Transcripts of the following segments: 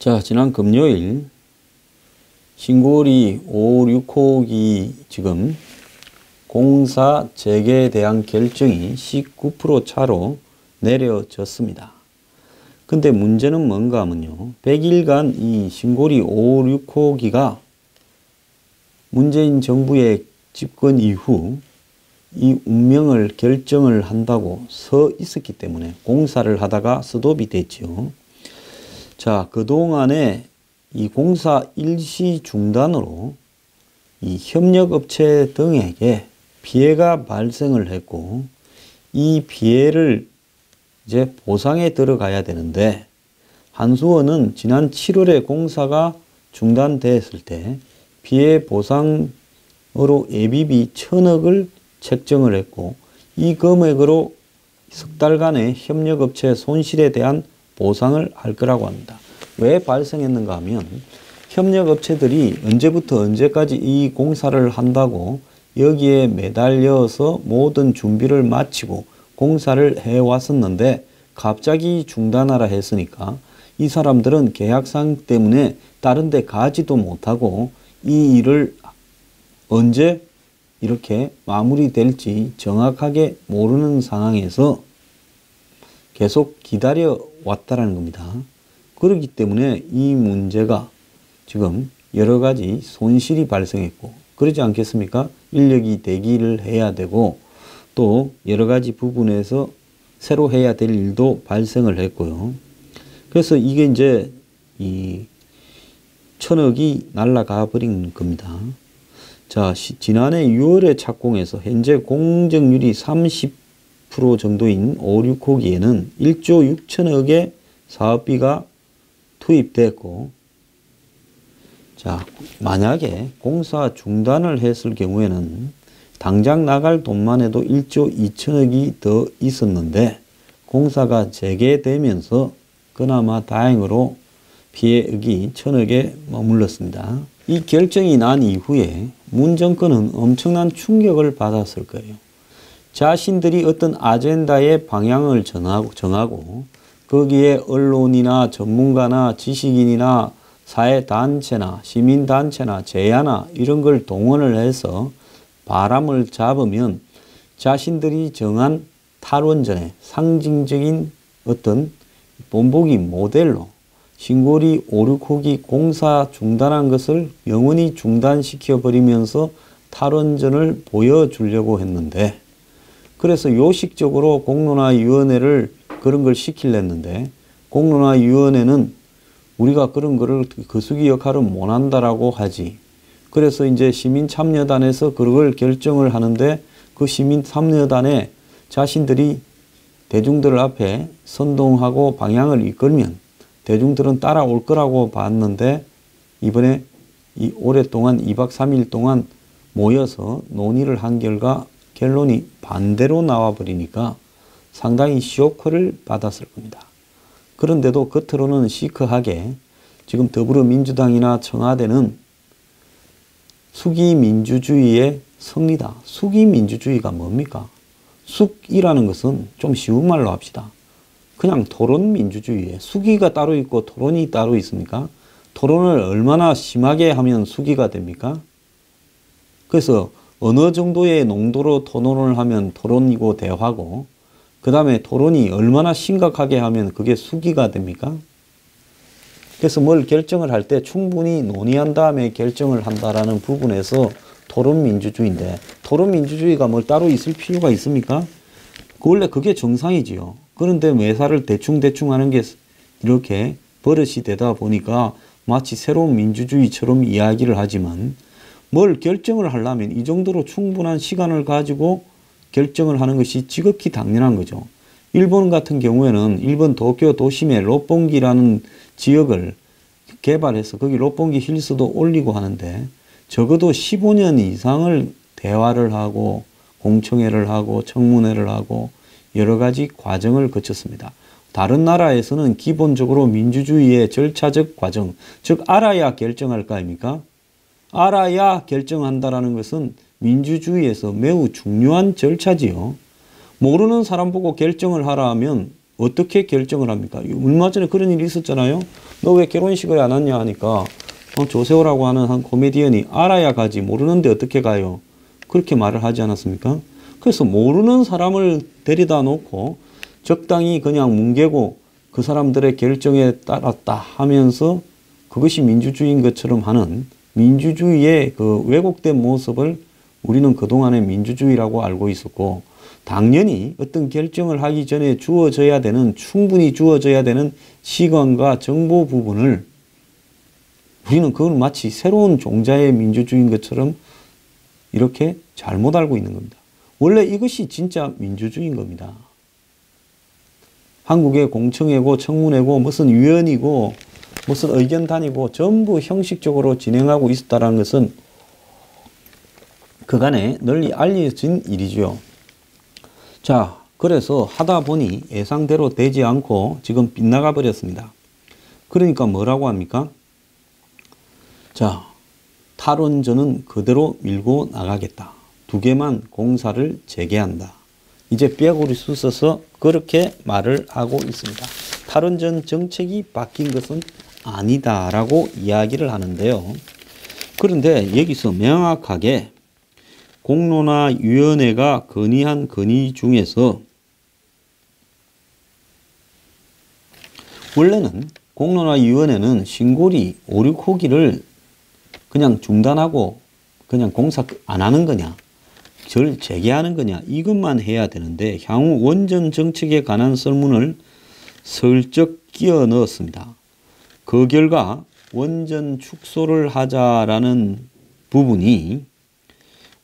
자, 지난 금요일 신고리 5, 6호기 지금 공사 재개에 대한 결정이 19% 차로 내려졌습니다. 근데 문제는 뭔가 하면요. 100일간 이 신고리 5, 6호기가 문재인 정부의 집권 이후 이 운명을 결정을 한다고 서 있었기 때문에 공사를 하다가 스톱이 됐죠. 자, 그동안에 이 공사 일시 중단으로 이 협력업체 등에게 피해가 발생을 했고, 이 피해를 이제 보상에 들어가야 되는데, 한수원은 지난 7월에 공사가 중단됐을 때 피해 보상으로 예비비 1,000억을 책정을 했고, 이 금액으로 석 달간의 협력업체 손실에 대한 보상을 할 거라고 합니다. 왜 발생했는가 하면 협력업체들이 언제부터 언제까지 이 공사를 한다고 여기에 매달려서 모든 준비를 마치고 공사를 해왔었는데 갑자기 중단하라 했으니까 이 사람들은 계약상 때문에 다른 데 가지도 못하고 이 일을 언제 이렇게 마무리될지 정확하게 모르는 상황에서 계속 기다려 왔다라는 겁니다. 그렇기 때문에 이 문제가 지금 여러 가지 손실이 발생했고, 그러지 않겠습니까? 인력이 대기를 해야 되고 또 여러 가지 부분에서 새로 해야 될 일도 발생을 했고요. 그래서 이게 이제 이 1,000억이 날아가 버린 겁니다. 자, 지난해 6월에 착공해서 현재 공정률이 30% 정도인 5, 6호기에는 1조 6천억의 사업비가 투입됐고, 자, 만약에 공사 중단을 했을 경우에는 당장 나갈 돈만 해도 1조 2천억이 더 있었는데 공사가 재개되면서 그나마 다행으로 피해액이 1,000억에 머물렀습니다. 이 결정이 난 이후에 문 정권은 엄청난 충격을 받았을 거예요. 자신들이 어떤 아젠다의 방향을 정하고 거기에 언론이나 전문가나 지식인이나 사회단체나 시민단체나 제야나 이런 걸 동원을 해서 바람을 잡으면 자신들이 정한 탈원전의 상징적인 어떤 본보기 모델로 신고리 5, 6호기 공사 중단한 것을 영원히 중단시켜 버리면서 탈원전을 보여주려고 했는데, 그래서 요식적으로 공론화위원회를 그런 걸 시키려는데 공론화위원회는 우리가 그런 거를 거수기 역할은 못한다라고 하지. 그래서 이제 시민참여단에서 그걸 결정을 하는데 그 시민참여단에 자신들이 대중들 앞에 선동하고 방향을 이끌면 대중들은 따라올 거라고 봤는데 이번에 이 오랫동안 2박 3일 동안 모여서 논의를 한 결과 결론이 반대로 나와버리니까 상당히 쇼크를 받았을 겁니다. 그런데도 겉으로는 시크하게 지금 더불어민주당이나 청와대는 수기민주주의의 성리다. 수기민주주의가 뭡니까? 숙이라는 것은 좀 쉬운 말로 합시다. 그냥 토론민주주의에 수기가 따로 있고 토론이 따로 있습니까? 토론을 얼마나 심하게 하면 수기가 됩니까? 그래서 어느 정도의 농도로 토론을 하면 토론이고 대화고, 그 다음에 토론이 얼마나 심각하게 하면 그게 수기가 됩니까? 그래서 뭘 결정을 할 때 충분히 논의한 다음에 결정을 한다라는 부분에서 토론민주주의인데, 토론민주주의가 뭘 따로 있을 필요가 있습니까? 원래 그게 정상이지요. 그런데 매사를 대충 하는 게 이렇게 버릇이 되다 보니까 마치 새로운 민주주의처럼 이야기를 하지만, 뭘 결정을 하려면 이 정도로 충분한 시간을 가지고 결정을 하는 것이 지극히 당연한 거죠. 일본 같은 경우에는 일본 도쿄 도심에 롯본기라는 지역을 개발해서 거기 롯본기 힐스도 올리고 하는데 적어도 15년 이상을 대화를 하고 공청회를 하고 청문회를 하고 여러 가지 과정을 거쳤습니다. 다른 나라에서는 기본적으로 민주주의의 절차적 과정, 즉 알아야 결정할 거 아닙니까? 알아야 결정한다라는 것은 민주주의에서 매우 중요한 절차지요. 모르는 사람 보고 결정을 하라 하면 어떻게 결정을 합니까? 얼마 전에 그런 일이 있었잖아요. 너 왜 결혼식을 안 왔냐 하니까 조세호라고 하는 한 코미디언이 알아야 가지 모르는데 어떻게 가요? 그렇게 말을 하지 않았습니까? 그래서 모르는 사람을 데려다 놓고 적당히 그냥 뭉개고 그 사람들의 결정에 따랐다 하면서 그것이 민주주의인 것처럼 하는 민주주의의 그 왜곡된 모습을 우리는 그동안의 민주주의라고 알고 있었고, 당연히 어떤 결정을 하기 전에 충분히 주어져야 되는 시간과 정보 부분을 우리는 그걸 마치 새로운 종자의 민주주의인 것처럼 이렇게 잘못 알고 있는 겁니다. 원래 이것이 진짜 민주주의인 겁니다. 한국의 공청회고 청문회고 무슨 위원이고 무슨 의견단이고 전부 형식적으로 진행하고 있었다는 것은 그간에 널리 알려진 일이죠. 자, 그래서 하다 보니 예상대로 되지 않고 지금 빗나가 버렸습니다. 그러니까 뭐라고 합니까? 자, 탈원전은 그대로 밀고 나가겠다. 2개만 공사를 재개한다. 이제 뼈구리 쑤셔서 그렇게 말을 하고 있습니다. 탈원전 정책이 바뀐 것은 아니다라고 이야기를 하는데요. 그런데 여기서 명확하게 공론화위원회가 건의한 건의 중에서 원래는 공론화위원회는 신고리 5, 6호기를 그냥 중단하고 그냥 공사 안 하는 거냐, 절 재개하는 거냐, 이것만 해야 되는데 향후 원전 정책에 관한 설문을 슬쩍 끼워 넣었습니다. 그 결과 원전 축소를 하자라는 부분이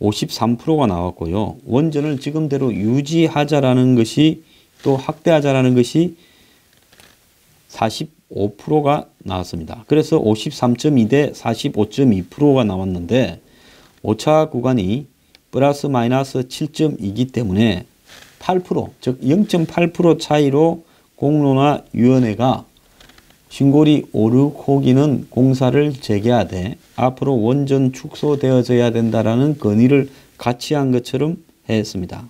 53%가 나왔고요. 원전을 지금대로 유지하자라는 것이 또 확대하자라는 것이 45%가 나왔습니다. 그래서 53.2 대 45.2%가 나왔는데 오차 구간이 플러스 마이너스 7.2이기 때문에 8%, 즉 0.8% 차이로 공론화위원회가 신고리 5, 6호기는 공사를 재개하되 앞으로 원전 축소되어져야 된다라는 건의를 같이 한 것처럼 했습니다.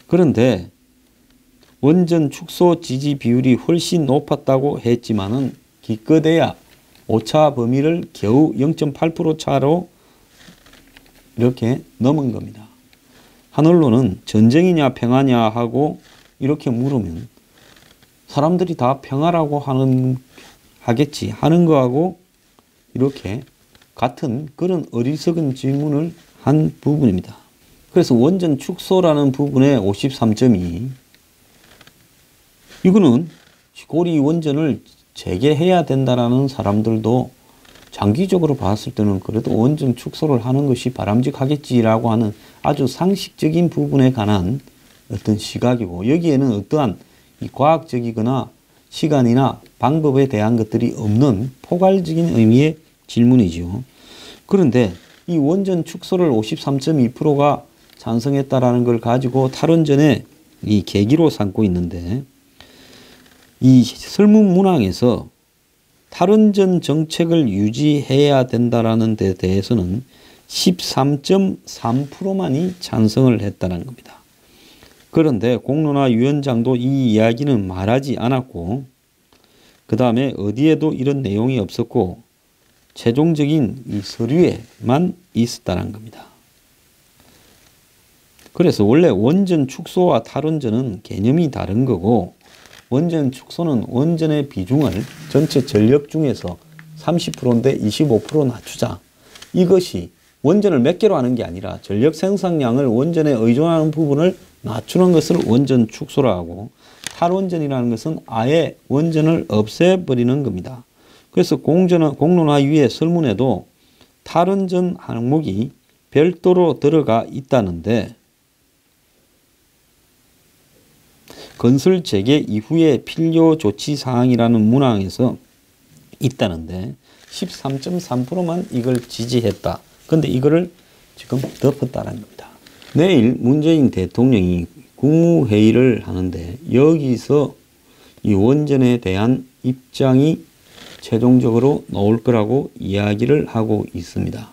그런데 원전 축소 지지 비율이 훨씬 높았다고 했지만은 기껏해야 오차 범위를 겨우 0.8% 차로 이렇게 넘은 겁니다. 한 언론은 전쟁이냐 평화냐 하고 이렇게 물으면 사람들이 다 평화라고 하겠지 하는 거하고 이렇게 같은 그런 어리석은 질문을 한 부분입니다. 그래서 원전 축소라는 부분에 53.2 이거는 고리 원전을 재개해야 된다라는 사람들도 장기적으로 봤을 때는 그래도 원전 축소를 하는 것이 바람직하겠지라고 하는 아주 상식적인 부분에 관한 어떤 시각이고, 여기에는 어떠한 이 과학적이거나 시간이나 방법에 대한 것들이 없는 포괄적인 의미의 질문이죠. 그런데 이 원전 축소를 53.2%가 찬성했다라는 걸 가지고 탈원전의 이 계기로 삼고 있는데, 이 설문 문항에서 탈원전 정책을 유지해야 된다라는 데 대해서는 13.3%만이 찬성을 했다는 겁니다. 그런데 공론화위원장도 이 이야기는 말하지 않았고, 그 다음에 어디에도 이런 내용이 없었고 최종적인 이 서류에만 있었다는 겁니다. 그래서 원래 원전 축소와 탈원전은 개념이 다른 거고, 원전 축소는 원전의 비중을 전체 전력 중에서 30%인데 25% 낮추자. 이것이 원전을 몇 개로 하는 게 아니라 전력 생산량을 원전에 의존하는 부분을 낮추는 것을 원전 축소라 하고, 탈원전이라는 것은 아예 원전을 없애버리는 겁니다. 그래서 공론화위의 설문에도 탈원전 항목이 별도로 들어가 있다는데, 건설 재개 이후의 필요 조치 사항이라는 문항에서 있다는데 13.3%만 이걸 지지했다. 근데 이거를 지금 덮었다는 겁니다. 내일 문재인 대통령이 국무회의를 하는데 여기서 이 원전에 대한 입장이 최종적으로 나올 거라고 이야기를 하고 있습니다.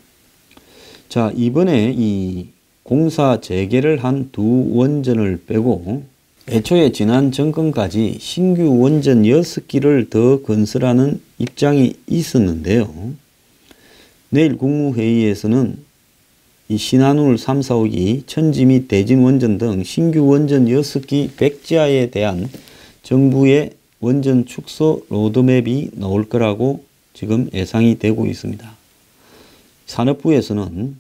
자, 이번에 이 공사 재개를 한 두 원전을 빼고 애초에 지난 정권까지 신규 원전 6기를 더 건설하는 입장이 있었는데요. 내일 국무회의에서는 이 신한울 3, 4호기, 천지 및 대진 원전 등 신규 원전 6기 백지화에 대한 정부의 원전 축소 로드맵이 나올 거라고 지금 예상이 되고 있습니다. 산업부에서는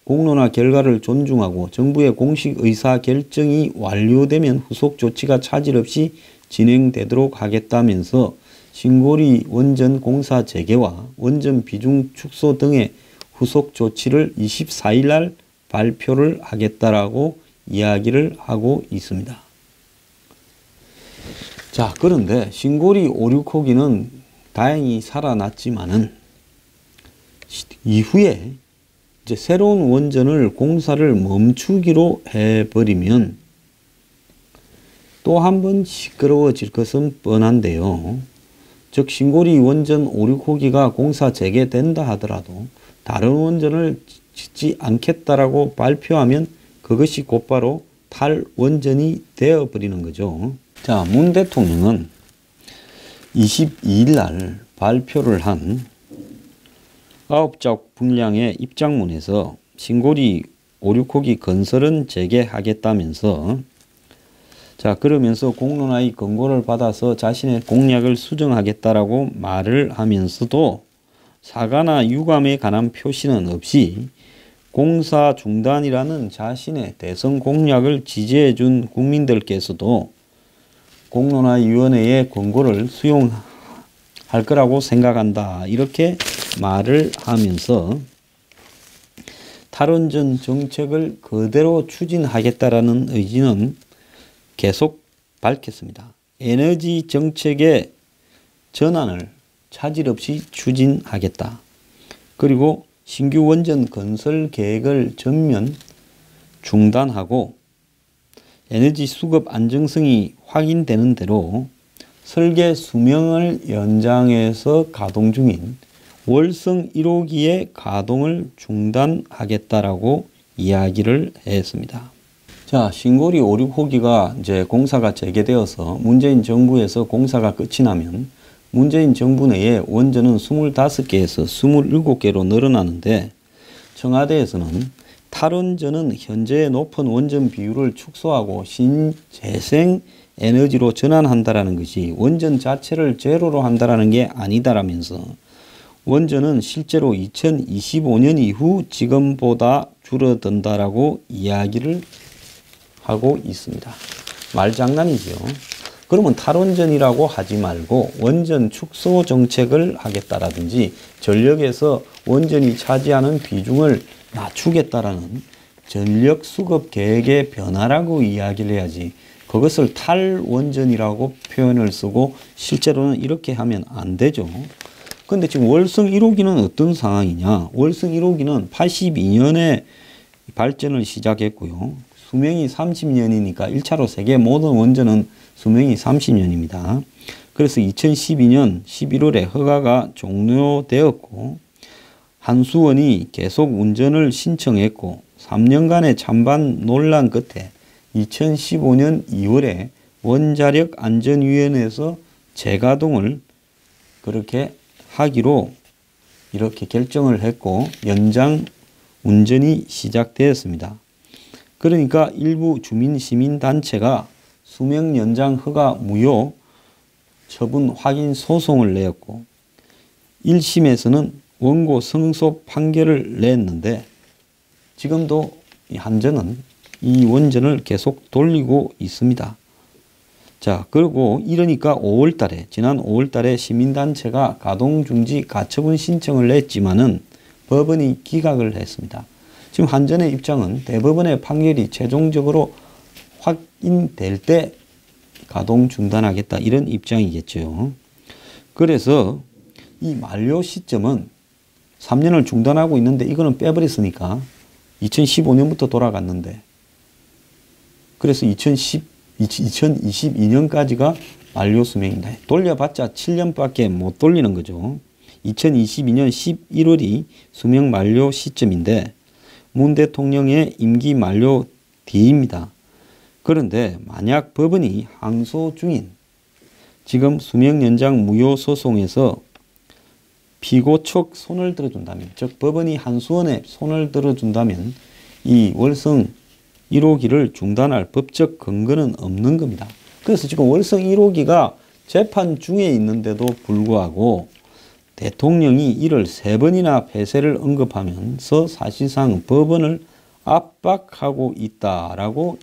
공론화 결과를 존중하고 정부의 공식 의사 결정이 완료되면 후속 조치가 차질 없이 진행되도록 하겠다면서 신고리 원전 공사 재개와 원전 비중 축소 등의 후속 조치를 24일 날 발표를 하겠다라고 이야기를 하고 있습니다. 자, 그런데 신고리 5, 6호기는 다행히 살아났지만은 이후에 이제 새로운 원전을 공사를 멈추기로 해버리면 또 한 번 시끄러워질 것은 뻔한데요. 즉 신고리 원전 5, 6호기가 공사 재개된다 하더라도 다른 원전을 짓지 않겠다라고 발표하면 그것이 곧바로 탈원전이 되어버리는 거죠. 자, 문 대통령은 22일 날 발표를 한 9쪽 분량의 입장문에서 신고리 5, 6호기 건설은 재개하겠다면서 자, 그러면서 공론화의 권고를 받아서 자신의 공약을 수정하겠다라고 말을 하면서도 사과나 유감에 관한 표시는 없이 공사 중단이라는 자신의 대선 공약을 지지해 준 국민들께서도 공론화위원회의 권고를 수용할 거라고 생각한다. 이렇게 말을 하면서 탈원전 정책을 그대로 추진하겠다라는 의지는 계속 밝혔습니다. 에너지 정책의 전환을 차질 없이 추진하겠다. 그리고 신규 원전 건설 계획을 전면 중단하고 에너지 수급 안정성이 확인되는 대로 설계 수명을 연장해서 가동 중인 월성 1호기의 가동을 중단하겠다라고 이야기를 했습니다. 자, 신고리 5, 6호기가 이제 공사가 재개되어서 문재인 정부에서 공사가 끝이 나면 문재인 정부 내에 원전은 25개에서 27개로 늘어나는데 청와대에서는 탈원전은 현재의 높은 원전 비율을 축소하고 신재생 에너지로 전환한다라는 것이 원전 자체를 제로로 한다라는 게 아니다라면서 원전은 실제로 2025년 이후 지금보다 줄어든다라고 이야기를 하고 있습니다. 말장난이죠. 그러면 탈원전이라고 하지 말고 원전 축소 정책을 하겠다라든지 전력에서 원전이 차지하는 비중을 낮추겠다라는 전력 수급 계획의 변화라고 이야기를 해야지 그것을 탈원전이라고 표현을 쓰고 실제로는 이렇게 하면 안 되죠. 근데 지금 월성 1호기는 어떤 상황이냐. 월성 1호기는 82년에 발전을 시작했고요. 수명이 30년이니까 1차로 세계 모든 원전은 수명이 30년입니다. 그래서 2012년 11월에 허가가 종료되었고 한수원이 계속 운전을 신청했고 3년간의 찬반 논란 끝에 2015년 2월에 원자력안전위원회에서 재가동을 그렇게 하기로 이렇게 결정을 했고 연장 운전이 시작되었습니다. 그러니까 일부 주민시민단체가 수명 연장 허가 무효 처분 확인 소송을 내었고 1심에서는 원고 승소 판결을 냈는데 지금도 한전은 이 원전을 계속 돌리고 있습니다. 자, 그리고 이러니까 5월 달에, 지난 5월 달에 시민단체가 가동중지 가처분 신청을 냈지만은 법원이 기각을 했습니다. 지금 한전의 입장은 대법원의 판결이 최종적으로 확인될 때 가동 중단하겠다 이런 입장이겠죠. 그래서 이 만료 시점은 3년을 중단하고 있는데 이거는 빼버렸으니까 2015년부터 돌아갔는데 그래서 2022년까지가 만료 수명이다. 돌려봤자 7년밖에 못 돌리는 거죠. 2022년 11월이 수명 만료 시점인데 문 대통령의 임기 만료 뒤입니다. 그런데 만약 법원이 항소 중인 지금 수명 연장 무효 소송에서 피고 측 손을 들어준다면, 즉 법원이 한수원에 손을 들어준다면 이 월성 1호기를 중단할 법적 근거는 없는 겁니다. 그래서 지금 월성 1호기가 재판 중에 있는데도 불구하고 대통령이 이를 3번이나 폐쇄를 언급하면서 사실상 법원을 압박하고 있다라고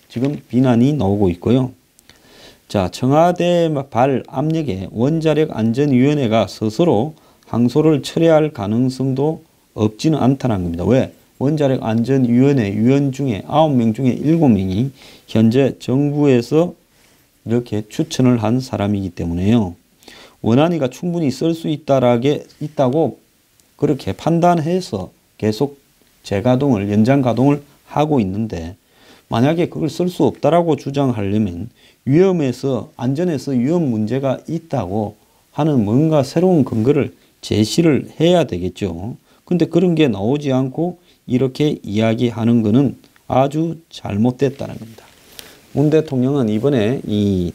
지금 비난이 나오고 있고요. 자, 청와대 발 압력에 원자력안전위원회가 스스로 항소를 철회할 가능성도 없지는 않다는 겁니다. 왜? 원자력안전위원회 위원 중에 9명 중에 7명이 현재 정부에서 이렇게 추천을 한 사람이기 때문에요. 원안위가 충분히 쓸 수 있다고 그렇게 판단해서 계속 재가동을, 연장 가동을 하고 있는데, 만약에 그걸 쓸 수 없다라고 주장하려면 위험에서, 안전에서 위험 문제가 있다고 하는 뭔가 새로운 근거를 제시를 해야 되겠죠. 근데 그런 게 나오지 않고 이렇게 이야기하는 것은 아주 잘못됐다는 겁니다. 문 대통령은 이번에 이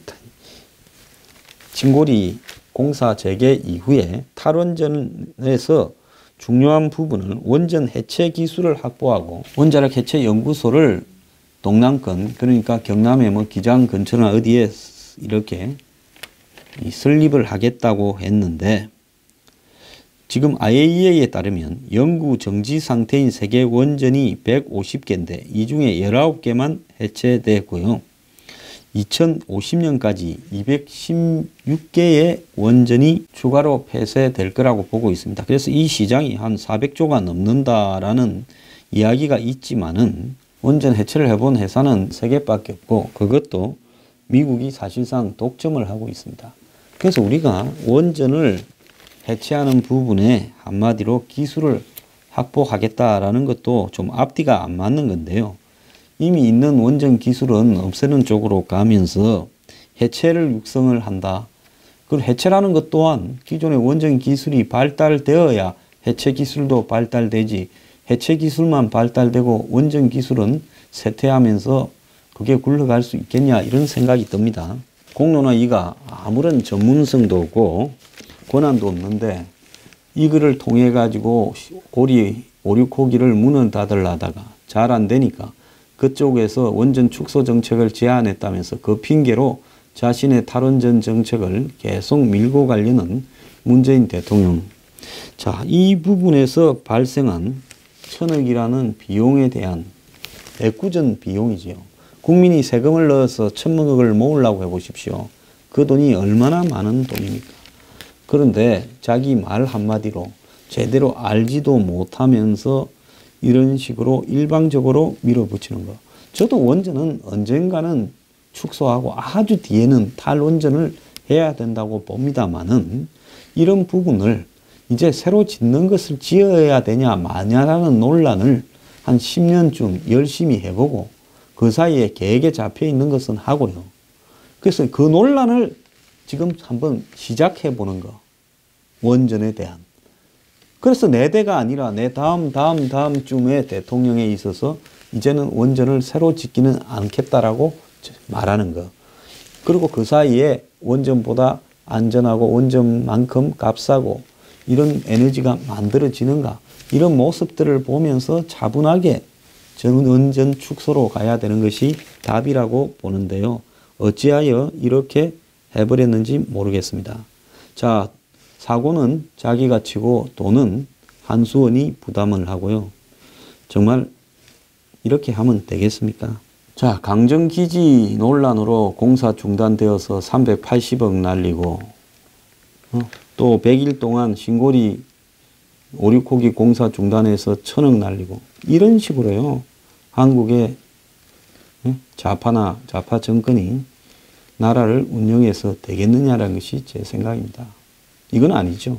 진고리 공사 재개 이후에 탈원전에서 중요한 부분을 원전 해체 기술을 확보하고 원자력 해체 연구소를 동남권, 그러니까 경남의 뭐 기장 근처나 어디에 이렇게 설립을 하겠다고 했는데, 지금 IAEA에 따르면 연구 정지 상태인 세계 원전이 150개인데 이 중에 19개만 해체됐고요. 2050년까지 216개의 원전이 추가로 폐쇄될 거라고 보고 있습니다. 그래서 이 시장이 한 400조가 넘는다라는 이야기가 있지만은 원전 해체를 해본 회사는 3개밖에 없고 그것도 미국이 사실상 독점을 하고 있습니다. 그래서 우리가 원전을 해체하는 부분에 한마디로 기술을 확보하겠다라는 것도 좀 앞뒤가 안 맞는 건데요. 이미 있는 원전 기술은 없애는 쪽으로 가면서 해체를 육성을 한다. 그리고 해체라는 것 또한 기존의 원전 기술이 발달되어야 해체 기술도 발달되지, 해체 기술만 발달되고 원전 기술은 쇠퇴하면서 그게 굴러갈 수 있겠냐, 이런 생각이 듭니다. 공론화 2가 아무런 전문성도 없고 권한도 없는데 이거를 통해 가지고 고리 5, 6호기를 문을 닫으려다가 잘 안 되니까 그쪽에서 원전 축소 정책을 제안했다면서 그 핑계로 자신의 탈원전 정책을 계속 밀고 가려는 문재인 대통령. 자, 이 부분에서 발생한 1,000억이라는 비용에 대한 애꿎은 비용이지요. 국민이 세금을 넣어서 1,000억을 모으려고 해보십시오. 그 돈이 얼마나 많은 돈입니까? 그런데 자기 말 한마디로 제대로 알지도 못하면서 이런 식으로 일방적으로 밀어붙이는 거. 저도 원전은 언젠가는 축소하고 아주 뒤에는 탈원전을 해야 된다고 봅니다만은 이런 부분을 이제 새로 짓는 것을 지어야 되냐 마냐라는 논란을 한 10년쯤 열심히 해보고 그 사이에 계획에 잡혀 있는 것은 하고요. 그래서 그 논란을 지금 한번 시작해 보는 거. 원전에 대한. 그래서 내 대가 아니라 내 다음 쯤에 대통령에 있어서 이제는 원전을 새로 짓기는 않겠다라고 말하는 거. 그리고 그 사이에 원전보다 안전하고 원전만큼 값싸고 이런 에너지가 만들어지는가, 이런 모습들을 보면서 차분하게 원전 축소로 가야 되는 것이 답이라고 보는데요. 어찌하여 이렇게 해버렸는지 모르겠습니다. 자, 사고는 자기가 치고 돈은 한수원이 부담을 하고요. 정말 이렇게 하면 되겠습니까? 자, 강정기지 논란으로 공사 중단되어서 380억 날리고 또 100일 동안 신고리 5, 6호기 공사 중단해서 1,000억 날리고 이런 식으로요. 한국의 좌파나 좌파 정권이 나라를 운영해서 되겠느냐라는 것이 제 생각입니다. 이건 아니죠.